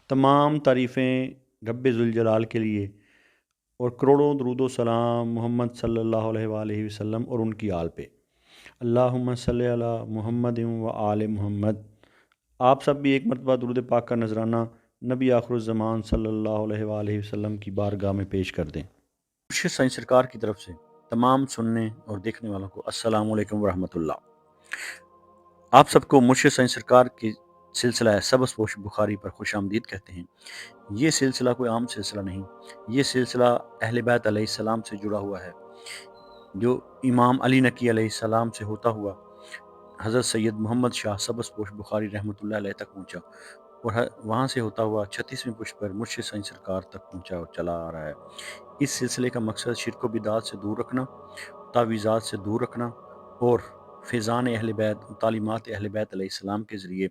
तमाम तारीफ़ें रब्बे ज़ुलजलाल के लिए और करोड़ों दरूद व सलाम मोहम्मद सल्लल्लाहु अलैहि वसल्लम और उनकी आल पे। अल्लाहुम्मा सल्लि अला मुहम्मद व आले मुहम्मद। आप सब भी एक मरतबा दुरूद पाक का नजराना नबी आखिरुज़्ज़मान सल्लल्लाहु अलैहि वसल्लम की बारगाह में पेश कर दें। मुर्शिद साईं सरकार की तरफ से तमाम सुनने और देखने वालों को अस्सलाम वालेकुम व रहमतुल्लाह। आप सबको मुर्शिद साईं सरकार की सिलसिला सबस पोश बुखारी पर खुश आमदीद कहते हैं। ये सिलसिला कोई आम सिलसिला नहीं, ये सिलसिला अहले बैत अलैहिस्सलाम से जुड़ा हुआ है, जो इमाम अली नकी अलैहिस्सलाम से होता हुआ हज़रत सैयद मोहम्मद शाह सबस पोश बुखारी रहमतुल्लाह अलैह तक पहुँचा और वहाँ से होता हुआ 36वें पुष्प पर मुर्शिद साईं सरकार तक पहुँचा और चला आ रहा है। इस सिलसिले का मकसद शिरक व बिदात से दूर रखना, तावीज़ात से दूर रखना और फैज़ान अहले बैत, तालीमात अहले बैत अलैहिस्सलाम के ज़रिए,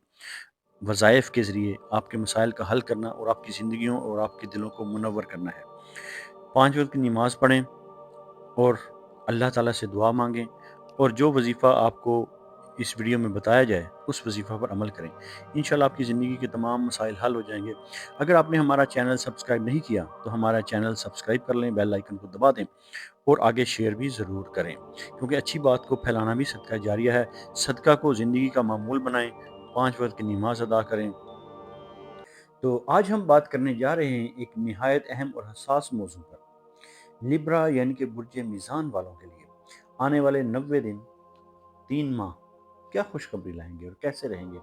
वज़ाइफ के ज़रिए आपके मसाइल का हल करना और आपकी ज़िंदगियों और आपके दिलों को मुनव्वर करना है। 5 वक्त की नमाज़ पढ़ें और अल्लाह ताला से दुआ मांगें और जो वजीफ़ा आपको इस वीडियो में बताया जाए उस वजीफ़ा पर अमल करें। इंशाल्लाह आपकी ज़िंदगी के तमाम मसाइल हल हो जाएंगे। अगर आपने हमारा चैनल सब्सक्राइब नहीं किया तो हमारा चैनल सब्सक्राइब कर लें, बेल आइकन को दबा दें और आगे शेयर भी ज़रूर करें, क्योंकि अच्छी बात को फैलाना भी सदका जारिया है। सदका को ज़िंदगी का मामूल बनाएं, 5 वक्त की नमाज अदा करें। तो आज हम बात करने जा रहे हैं एक निहायत अहम और हसास मौजू पर, लिब्रा यानी कि बुर्ज मीज़ान वालों के लिए आने वाले 90 दिन 3 माह क्या खुशखबरी लाएंगे और कैसे रहेंगे।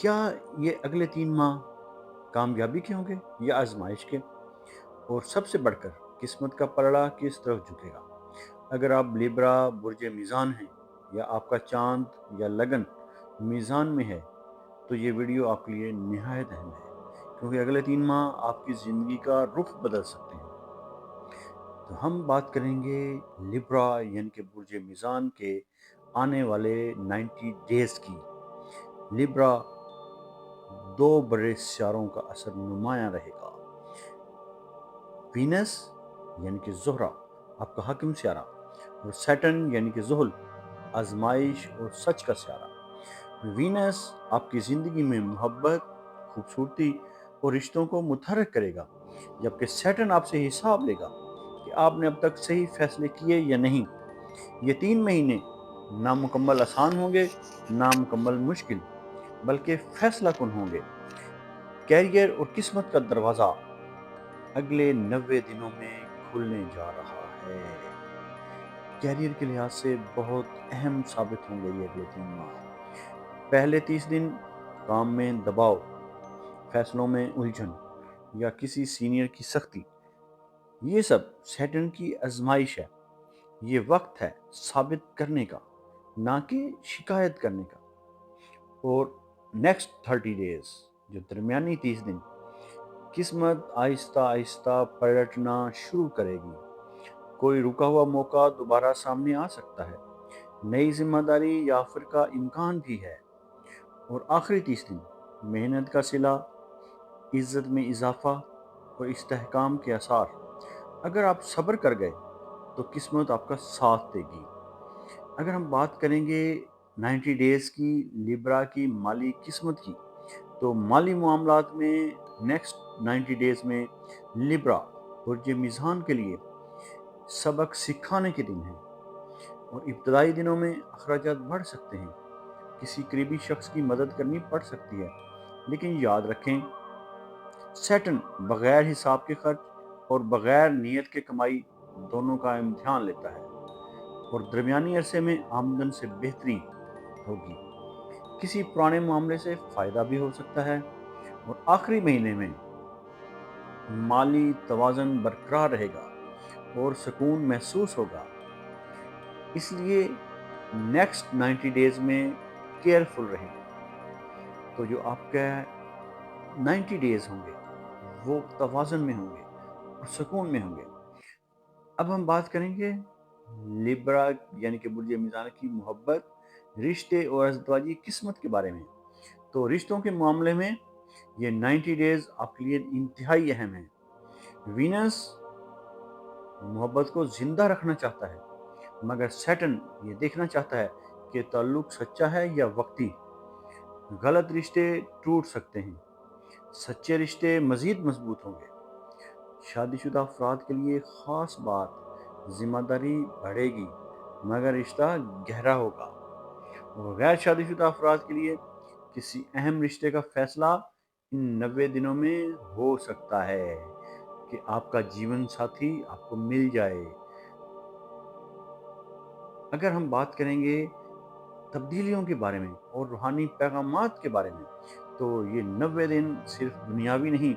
क्या ये अगले 3 माह कामयाबी के होंगे या आजमाइश के, और सबसे बढ़कर किस्मत का पलड़ा किस तरफ झुकेगा। अगर आप लिब्रा बुर्ज मीज़ान हैं या आपका चांद या लगन मीज़ान में है तो ये वीडियो आपके लिए निहायत अहम है, क्योंकि अगले 3 माह आपकी ज़िंदगी का रुख बदल सकते हैं। तो हम बात करेंगे लिब्रा यानी कि बुर्ज मीज़ान के आने वाले 90 डेज़ की। लिब्रा 2 बड़े सितारों का असर नुमायां रहेगा। वीनस यानी कि ज़ोहरा आपका हाकिम सितारा और सैटर्न यानी कि ज़ुहल आजमाइश और सच का सितारा। वीनस आपकी ज़िंदगी में मोहब्बत, खूबसूरती और रिश्तों को मुतहर्रिक करेगा, जबकि सैटर्न आपसे हिसाब लेगा कि आपने अब तक सही फैसले किए या नहीं। ये 3 महीने नामुकम्मल आसान होंगे, नामुकम्मल मुश्किल, बल्कि फैसला कुन होंगे। कैरियर और किस्मत का दरवाज़ा अगले 90 दिनों में खुलने जा रहा है। कैरियर के लिहाज से बहुत अहम साबित होंगे ये अगले 3 माह। पहले 30 दिन काम में दबाव, फैसलों में उलझन या किसी सीनियर की सख्ती, ये सब सैटर्न की आजमाइश है। ये वक्त है साबित करने का, ना कि शिकायत करने का। और नेक्स्ट 30 डेज, जो दरमियानी 30 दिन, किस्मत आहिस्ता आहिस्ता पलटना शुरू करेगी। कोई रुका हुआ मौका दोबारा सामने आ सकता है, नई जिम्मेदारी या ऑफर का इम्कान भी है। और आखिरी 30 दिन मेहनत का सिला, इज्जत में इजाफा और इस्तेहकाम के आसार। अगर आप सब्र कर गए तो किस्मत आपका साथ देगी। अगर हम बात करेंगे 90 डेज़ की लिब्रा की माली किस्मत की, तो माली मामलात में नेक्स्ट 90 डेज़ में लिब्रा और ये मीज़ान के लिए सबक सिखाने के दिन हैं। और इब्तदाई दिनों में अखराजात बढ़ सकते हैं, किसी करीबी शख्स की मदद करनी पड़ सकती है, लेकिन याद रखें सैटर्न बगैर हिसाब के खर्च और बगैर नीयत के कमाई दोनों का इम्तिहान लेता है। और दरमियानी अरसे में आमदन से बेहतरी होगी, किसी पुराने मामले से फ़ायदा भी हो सकता है। और आखिरी महीने में माली तवाज़न बरकरार रहेगा और सुकून महसूस होगा। इसलिए नेक्स्ट 90 डेज़ में केयरफुल रहें। तो जो आपका 90 डेज़ होंगे वो तवाज़न में होंगे और सुकून में होंगे। अब हम बात करेंगे लिब्रा यानी कि बुर्ज मीज़ान की मोहब्बत, रिश्ते और अज़दवाजी किस्मत के बारे में। तो रिश्तों के मामले में ये 90 डेज़ आपके लिए इंतहाई अहम है। वीनस मोहब्बत को जिंदा रखना चाहता है, मगर सैटर्न ये देखना चाहता है कि ताल्लुक सच्चा है या वक्ती। गलत रिश्ते टूट सकते हैं, सच्चे रिश्ते मज़ीद मजबूत होंगे। शादीशुदा अफराद के लिए ख़ास बात, ज़िम्मेदारी बढ़ेगी मगर रिश्ता गहरा होगा। और गैर शादीशुदा अफराद के लिए किसी अहम रिश्ते का फ़ैसला इन 90 दिनों में हो सकता है कि आपका जीवन साथी आपको मिल जाए। अगर हम बात करेंगे तब्दीलियों के बारे में और रूहानी पैगामात के बारे में, तो ये 90 दिन सिर्फ दुनियावी नहीं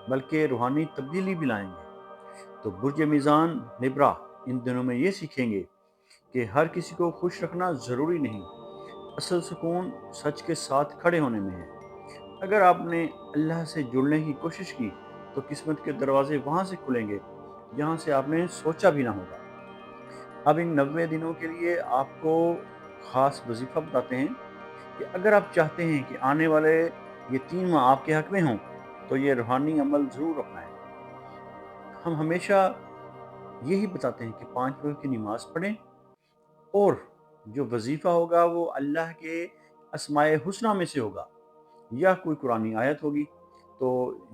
बल्कि रूहानी तब्दीली भी लाएंगे। तो बुर्ज मीज़ान लिब्रा इन दिनों में ये सीखेंगे कि हर किसी को खुश रखना ज़रूरी नहीं, असल सुकून सच के साथ खड़े होने में है। अगर आपने अल्लाह से जुड़ने की कोशिश की तो किस्मत के दरवाजे वहाँ से खुलेंगे जहाँ से आपने सोचा भी ना होगा। अब इन 90 दिनों के लिए आपको ख़ास वजीफ़ा बताते हैं कि अगर आप चाहते हैं कि आने वाले ये 3 माह आपके हक़ में हों, तो ये रूहानी अमल ज़रूर अपनाएँ। हम हमेशा यही बताते हैं कि 5 वक़्त की नमाज़ पढ़ें और जो वजीफ़ा होगा वो अल्लाह के अस्माए हुस्ना में से होगा या कोई कुरानी आयत होगी। तो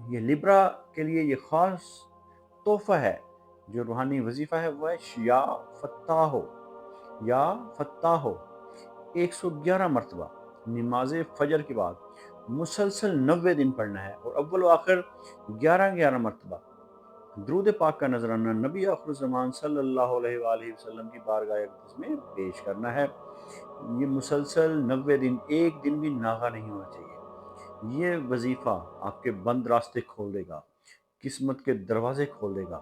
ये लिब्रा के लिए ये ख़ास तोहफ़ा है। जो रूहानी वजीफ़ा है वो है या फ़त्ताह हो 111 मरतबा नमाज फ़जर के बाद मुसलसल 90 दिन पढ़ना है और अव्वल व आखिर 11-11 मरतबा दुरूद पाक का नजराना नबी आखिरुज़्ज़मान सल्लल्लाहु अलैहि वसल्लम की बारगाह अक़दस में पेश करना है। ये मुसलसल 90 दिन, एक दिन भी नागा नहीं होना चाहिए। ये वजीफ़ा आपके बंद रास्ते खोल देगा, किस्मत के दरवाजे खोल देगा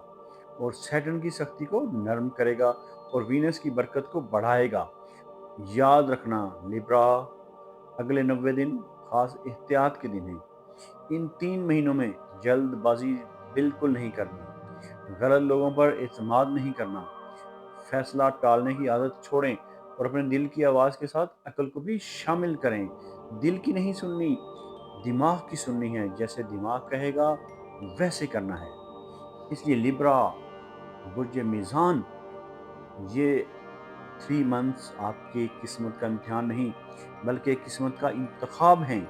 और सैटर्न की सख्ती को नरम करेगा और वीनस की बरकत को बढ़ाएगा। याद रखना लिब्रा, अगले 90 दिन खास एहतियात के दिन हैं। इन 3 महीनों में जल्दबाजी बिल्कुल नहीं करनी, गलत लोगों पर एतमाद नहीं करना, फैसला टालने की आदत छोड़ें और अपने दिल की आवाज़ के साथ अक्ल को भी शामिल करें। दिल की नहीं सुननी, दिमाग की सुननी है। जैसे दिमाग कहेगा वैसे करना है। इसलिए लिब्रा, बुर्ज मीज़ान, ये 3 मंथ्स आपकी किस्मत का इम्तिहान नहीं बल्कि किस्मत का इंतखाब हैं।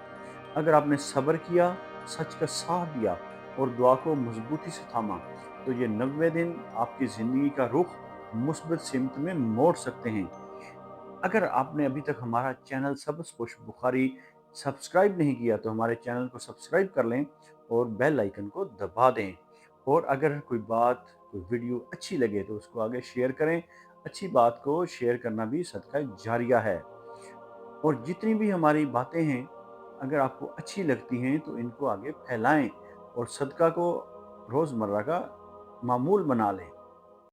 अगर आपने सब्र किया, सच का साथ दिया और दुआ को मजबूती से थामा, तो ये 90 दिन आपकी ज़िंदगी का रुख मुस्बत सिमत में मोड़ सकते हैं। अगर आपने अभी तक हमारा चैनल सबस पुश बुखारी सब्सक्राइब नहीं किया तो हमारे चैनल को सब्सक्राइब कर लें और बेल आइकन को दबा दें। और अगर कोई बात, कोई वीडियो अच्छी लगे तो उसको आगे शेयर करें। अच्छी बात को शेयर करना भी सदका जारिया है। और जितनी भी हमारी बातें हैं, अगर आपको अच्छी लगती हैं तो इनको आगे फैलाएं और सदका को रोज़मर्रा का मामूल बना लें।